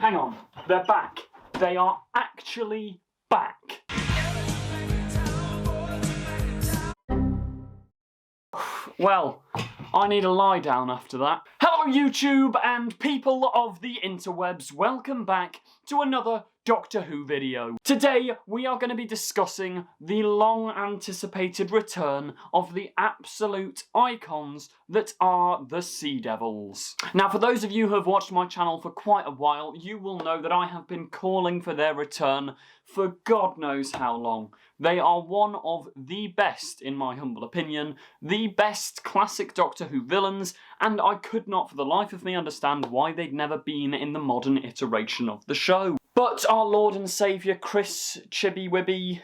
Hang on, they're back. They are actually back. Well, I need a lie down after that. Hello YouTube and people of the interwebs, welcome back to another Doctor Who video. Today we are going to be discussing the long anticipated return of the absolute icons that are the Sea Devils. Now for those of you who have watched my channel for quite a while, you will know that I have been calling for their return for God knows how long. They are one of the best, in my humble opinion, the best classic Doctor Who villains, and I could not for the life of me understand why they'd never been in the modern iteration of the show. But our Lord and Saviour Chris Chibbers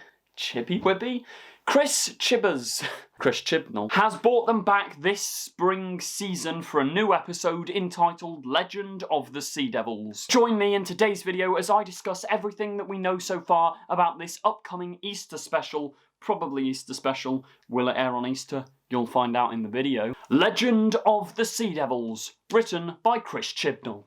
has brought them back this spring season for a new episode entitled Legend of the Sea Devils. Join me in today's video as I discuss everything that we know so far about this upcoming Easter special, probably Easter special. Will it air on Easter? You'll find out in the video. Legend of the Sea Devils, written by Chris Chibnall.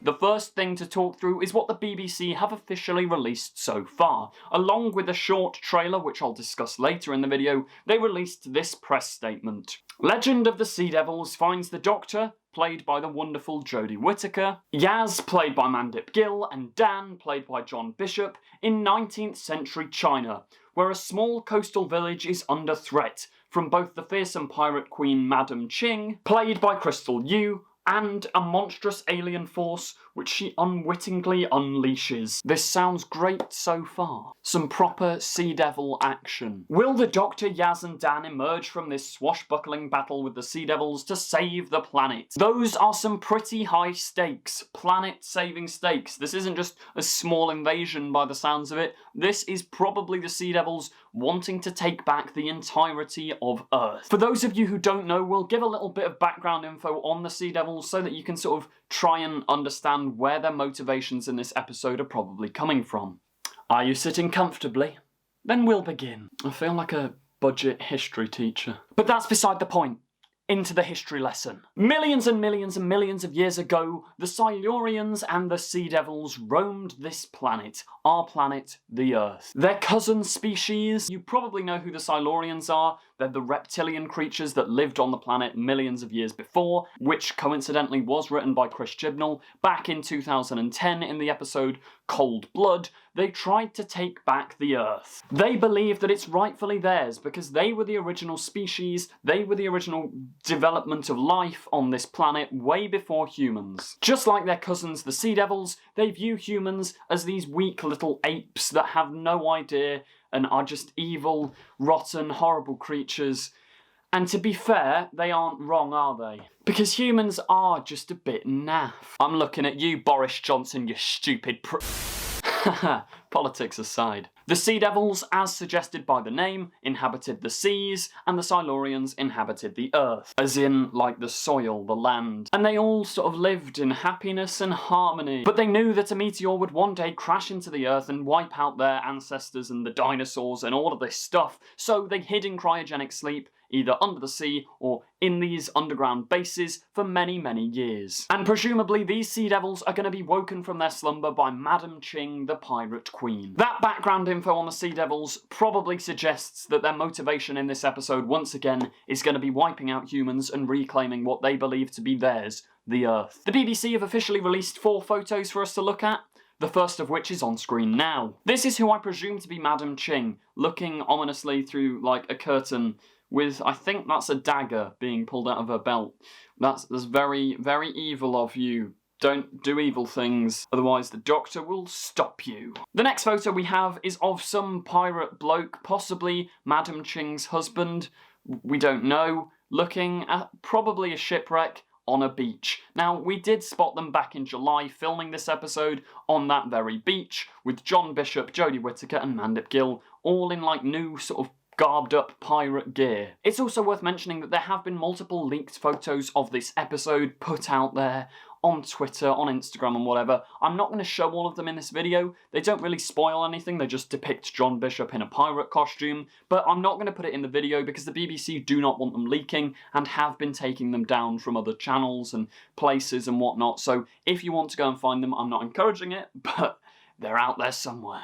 The first thing to talk through is what the BBC have officially released so far. Along with a short trailer, which I'll discuss later in the video, they released this press statement. Legend of the Sea Devils finds the Doctor, played by the wonderful Jodie Whittaker, Yaz, played by Mandip Gill, and Dan, played by John Bishop, in 19th century China, where a small coastal village is under threat from both the fearsome pirate queen Madam Ching, played by Crystal Yu, and a monstrous alien force which she unwittingly unleashes. This sounds great so far. Some proper Sea Devil action. Will the Doctor, Yaz and Dan emerge from this swashbuckling battle with the Sea Devils to save the planet? Those are some pretty high stakes, planet-saving stakes. This isn't just a small invasion by the sounds of it. This is probably the Sea Devils wanting to take back the entirety of Earth. For those of you who don't know, we'll give a little bit of background info on the Sea Devils so that you can sort of try and understand where their motivations in this episode are probably coming from. Are you sitting comfortably? Then we'll begin. I feel like a budget history teacher. But that's beside the point. Into the history lesson. Millions and millions and millions of years ago, the Silurians and the Sea Devils roamed this planet, our planet, the Earth. Their cousin species, you probably know who the Silurians are. They're the reptilian creatures that lived on the planet millions of years before, which coincidentally was written by Chris Chibnall back in 2010 in the episode Cold Blood. They tried to take back the Earth. They believe that it's rightfully theirs because they were the original species, they were the original development of life on this planet way before humans. Just like their cousins the Sea Devils, they view humans as these weak little apes that have no idea and are just evil, rotten, horrible creatures. And to be fair, they aren't wrong, are they? Because humans are just a bit naff. I'm looking at you, Boris Johnson, you stupid Politics aside. The Sea Devils, as suggested by the name, inhabited the seas, and the Silurians inhabited the earth. As in, like, the soil, the land. And they all sort of lived in happiness and harmony. But they knew that a meteor would one day crash into the earth and wipe out their ancestors and the dinosaurs and all of this stuff, so they hid in cryogenic sleep, either under the sea or in these underground bases for many, many years. And presumably these Sea Devils are going to be woken from their slumber by Madam Ching, the Pirate Queen. That background info on the Sea Devils probably suggests that their motivation in this episode once again is going to be wiping out humans and reclaiming what they believe to be theirs, the Earth. The BBC have officially released 4 photos for us to look at, the first of which is on screen now. This is who I presume to be Madam Ching, looking ominously through, like, a curtain with, I think that's a dagger being pulled out of her belt. That's very, very evil of you. Don't do evil things, otherwise the Doctor will stop you. The next photo we have is of some pirate bloke, possibly Madam Ching's husband, we don't know, looking at probably a shipwreck on a beach. Now, we did spot them back in July filming this episode on that very beach, with John Bishop, Jodie Whittaker and Mandip Gill all in like new sort of garbed up pirate gear. It's also worth mentioning that there have been multiple leaked photos of this episode put out there on Twitter, on Instagram and whatever. I'm not going to show all of them in this video. They don't really spoil anything, they just depict John Bishop in a pirate costume, but I'm not going to put it in the video because the BBC do not want them leaking and have been taking them down from other channels and places and whatnot, so if you want to go and find them, I'm not encouraging it, but they're out there somewhere.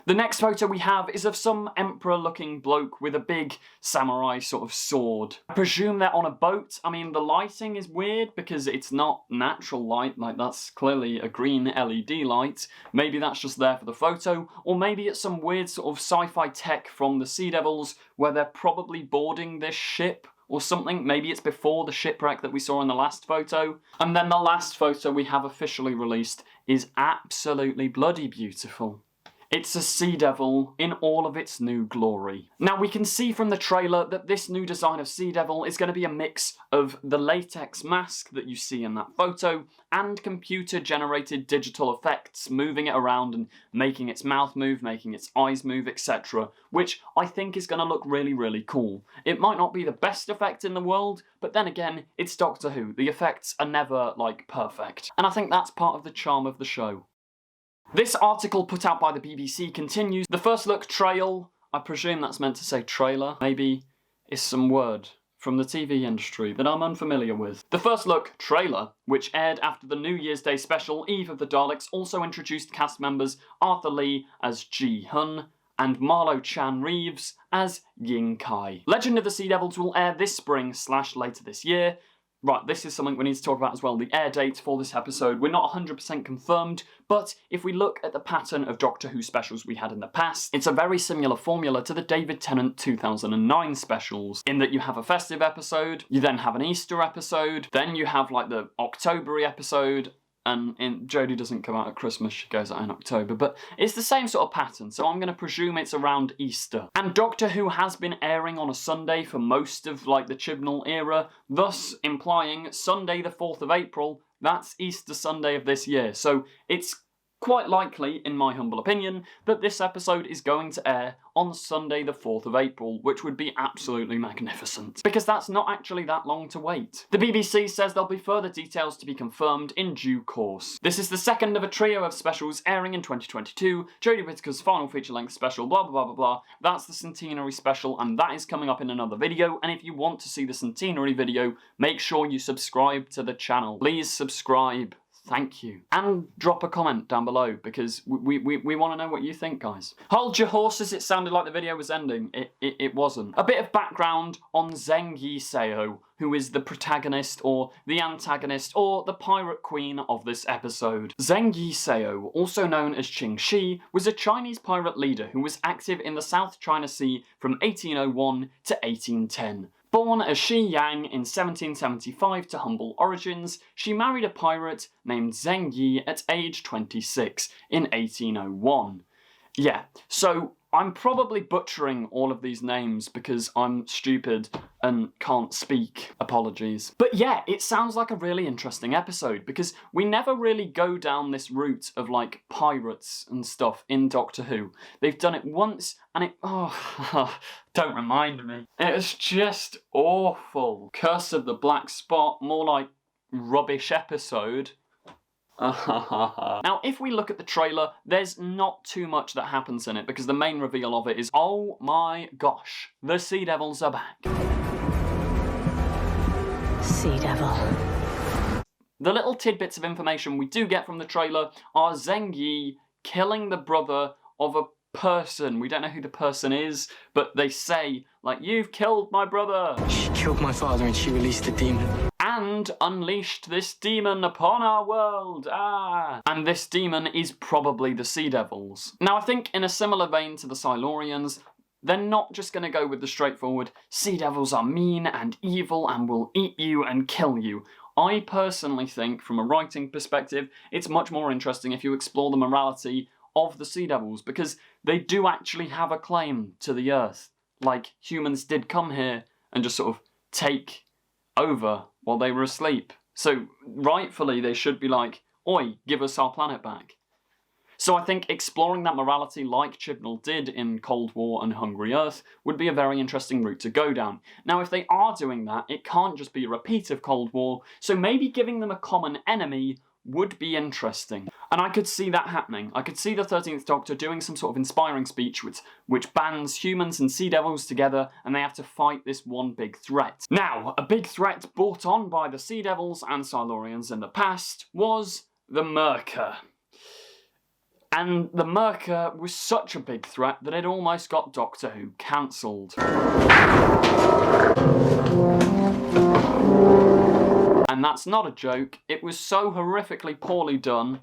The next photo we have is of some emperor-looking bloke with a big samurai sort of sword. I presume they're on a boat. I mean, the lighting is weird because it's not natural light, like that's clearly a green LED light. Maybe that's just there for the photo, or maybe it's some weird sort of sci-fi tech from the Sea Devils where they're probably boarding this ship or something. Maybe it's before the shipwreck that we saw in the last photo. And then the last photo we have officially released is absolutely bloody beautiful. It's a Sea Devil in all of its new glory. Now we can see from the trailer that this new design of Sea Devil is going to be a mix of the latex mask that you see in that photo and computer-generated digital effects, moving it around and making its mouth move, making its eyes move, etc. Which I think is going to look really, really cool. It might not be the best effect in the world, but then again, it's Doctor Who. The effects are never, like, perfect. And I think that's part of the charm of the show. This article put out by the BBC continues. The first look trail, I presume that's meant to say trailer, maybe, is some word from the TV industry that I'm unfamiliar with. The first look trailer, which aired after the New Year's Day special Eve of the Daleks, also introduced cast members Arthur Lee as Ji Hun and Marlo Chan Reeves as Ying Kai. Legend of the Sea Devils will air this spring / later this year. Right, this is something we need to talk about as well, the air date for this episode. We're not 100% confirmed, but if we look at the pattern of Doctor Who specials we had in the past, it's a very similar formula to the David Tennant 2009 specials, in that you have a festive episode, you then have an Easter episode, then you have like the October episode, and Jodie doesn't come out at Christmas, she goes out in October, but it's the same sort of pattern, so I'm going to presume it's around Easter. And Doctor Who has been airing on a Sunday for most of, like, the Chibnall era, thus implying Sunday the 4th of April, that's Easter Sunday of this year, so it's quite likely, in my humble opinion, that this episode is going to air on Sunday the 4th of April, which would be absolutely magnificent, because that's not actually that long to wait. The BBC says there'll be further details to be confirmed in due course. This is the second of a trio of specials airing in 2022, Jodie Whittaker's final feature-length special, blah blah blah blah blah. That's the centenary special, and that is coming up in another video, and if you want to see the centenary video, make sure you subscribe to the channel. Please subscribe. Thank you. And drop a comment down below, because we want to know what you think, guys. Hold your horses, it sounded like the video was ending. It wasn't. A bit of background on Zheng Yiseo, who is the protagonist, or the antagonist, or the pirate queen of this episode. Zheng Yiseo, also known as Qing Shi, was a Chinese pirate leader who was active in the South China Sea from 1801 to 1810. Born as Shi Yang in 1775 to humble origins, she married a pirate named Zheng Yi at age 26 in 1801. Yeah, so I'm probably butchering all of these names because I'm stupid and can't speak. Apologies. But yeah, it sounds like a really interesting episode because we never really go down this route of like pirates and stuff in Doctor Who. They've done it once and it... oh, don't remind me. It was just awful. Curse of the Black Spot, more like rubbish episode. Now, if we look at the trailer, there's not too much that happens in it because the main reveal of it is, oh my gosh, the Sea Devils are back. Sea Devil. The little tidbits of information we do get from the trailer are Zheng Yi killing the brother of a person. We don't know who the person is, but they say, like, you've killed my brother. She killed my father and she released the demon. And unleashed this demon upon our world. And this demon is probably the Sea Devils. Now, I think in a similar vein to the Silurians, they're not just going to go with the straightforward, Sea Devils are mean and evil and will eat you and kill you. I personally think, from a writing perspective, it's much more interesting if you explore the morality of the Sea Devils, because they do actually have a claim to the Earth. Like, humans did come here and just sort of take over while they were asleep. So, rightfully, they should be like, oi, give us our planet back. So I think exploring that morality like Chibnall did in Cold War and Hungry Earth would be a very interesting route to go down. Now, if they are doing that, it can't just be a repeat of Cold War, so maybe giving them a common enemy would be interesting. And I could see that happening. I could see the 13th Doctor doing some sort of inspiring speech which bands humans and Sea Devils together, and they have to fight this one big threat. Now, a big threat brought on by the Sea Devils and Silurians in the past was the Merker. And the Merker was such a big threat that it almost got Doctor Who cancelled. And that's not a joke, it was so horrifically poorly done.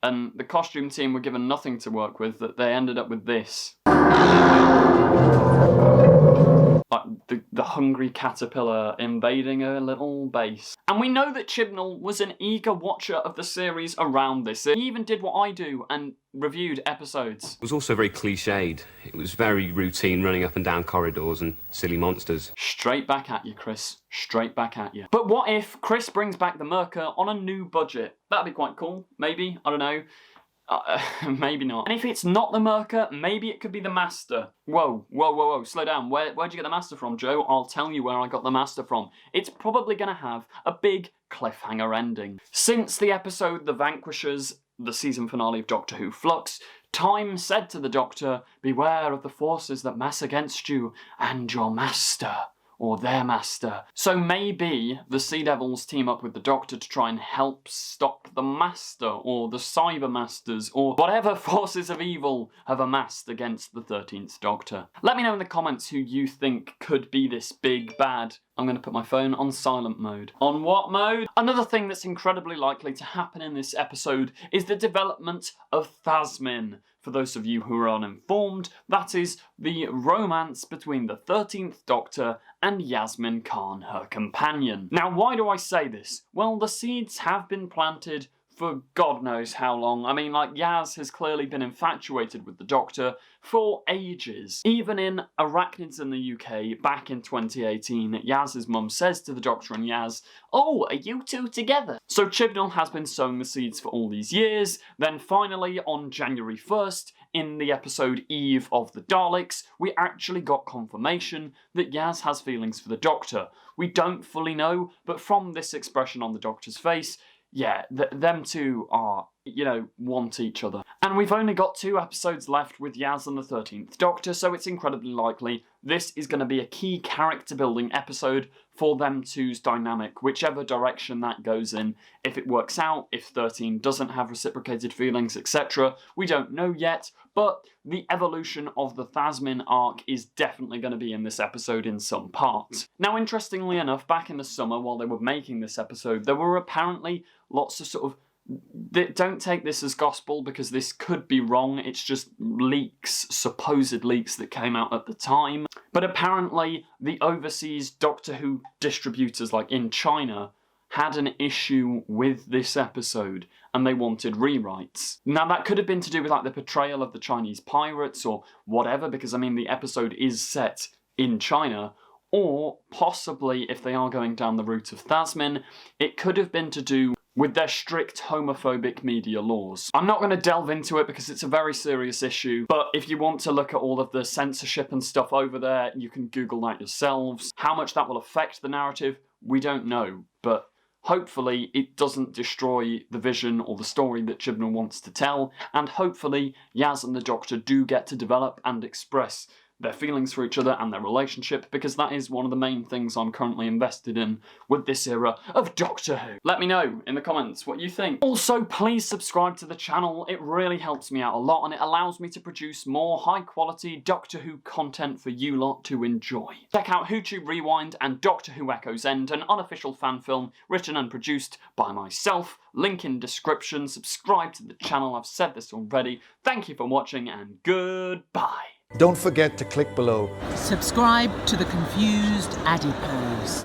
And the costume team were given nothing to work with that they ended up with this. Like the hungry caterpillar invading a little base. And we know that Chibnall was an eager watcher of the series around this. He even did what I do and reviewed episodes. It was also very cliched. It was very routine, running up and down corridors and silly monsters. Straight back at you, Chris. Straight back at you. But what if Chris brings back the Merker on a new budget? That'd be quite cool. Maybe. I don't know. Maybe not. And if it's not the Merker, maybe it could be the Master. Whoa, whoa, whoa, whoa, slow down. Where'd you get the Master from, Joe? I'll tell you where I got the Master from. It's probably going to have a big cliffhanger ending. Since the episode The Vanquishers, the season finale of Doctor Who Flux, Time said to the Doctor, beware of the forces that mass against you and your Master. Or their Master. So maybe the Sea Devils team up with the Doctor to try and help stop the Master, or the Cyber Masters, or whatever forces of evil have amassed against the 13th Doctor. Let me know in the comments who you think could be this big bad. I'm going to put my phone on silent mode. On what mode? Another thing that's incredibly likely to happen in this episode is the development of Thasmin. For those of you who are uninformed, that is the romance between the 13th Doctor and Yasmin Khan, her companion. Now, why do I say this? Well, the seeds have been planted for God knows how long. I mean, like, Yaz has clearly been infatuated with the Doctor for ages. Even in Arachnids in the UK, back in 2018, Yaz's mum says to the Doctor and Yaz, "Oh, are you two together?" So Chibnall has been sowing the seeds for all these years. Then finally, on January 1st, in the episode Eve of the Daleks, we actually got confirmation that Yaz has feelings for the Doctor. We don't fully know, but from this expression on the Doctor's face, yeah, them two are, you know, want each other. And we've only got 2 episodes left with Yaz and the 13th Doctor, so it's incredibly likely this is going to be a key character building episode for them two's dynamic, whichever direction that goes in. If it works out, if 13 doesn't have reciprocated feelings, etc., we don't know yet, but the evolution of the Thasmin arc is definitely going to be in this episode in some part. Now, interestingly enough, back in the summer while they were making this episode, there were apparently lots of sort of don't take this as gospel because this could be wrong, it's just leaks, supposed leaks that came out at the time. But apparently the overseas Doctor Who distributors, like in China, had an issue with this episode and they wanted rewrites. Now that could have been to do with like the portrayal of the Chinese pirates or whatever, because I mean the episode is set in China, or possibly if they are going down the route of Thasmin, it could have been to do with their strict homophobic media laws. I'm not going to delve into it because it's a very serious issue, but if you want to look at all of the censorship and stuff over there, you can Google that yourselves. How much that will affect the narrative, we don't know, but hopefully it doesn't destroy the vision or the story that Chibnall wants to tell, and hopefully Yaz and the Doctor do get to develop and express their feelings for each other and their relationship, because that is one of the main things I'm currently invested in with this era of Doctor Who. Let me know in the comments what you think. Also, please subscribe to the channel. It really helps me out a lot and it allows me to produce more high quality Doctor Who content for you lot to enjoy. Check out WhoTube Rewind and Doctor Who Echoes End, an unofficial fan film written and produced by myself. Link in description. Subscribe to the channel. I've said this already. Thank you for watching and goodbye. Don't forget to click below. Subscribe to the confused Adipose.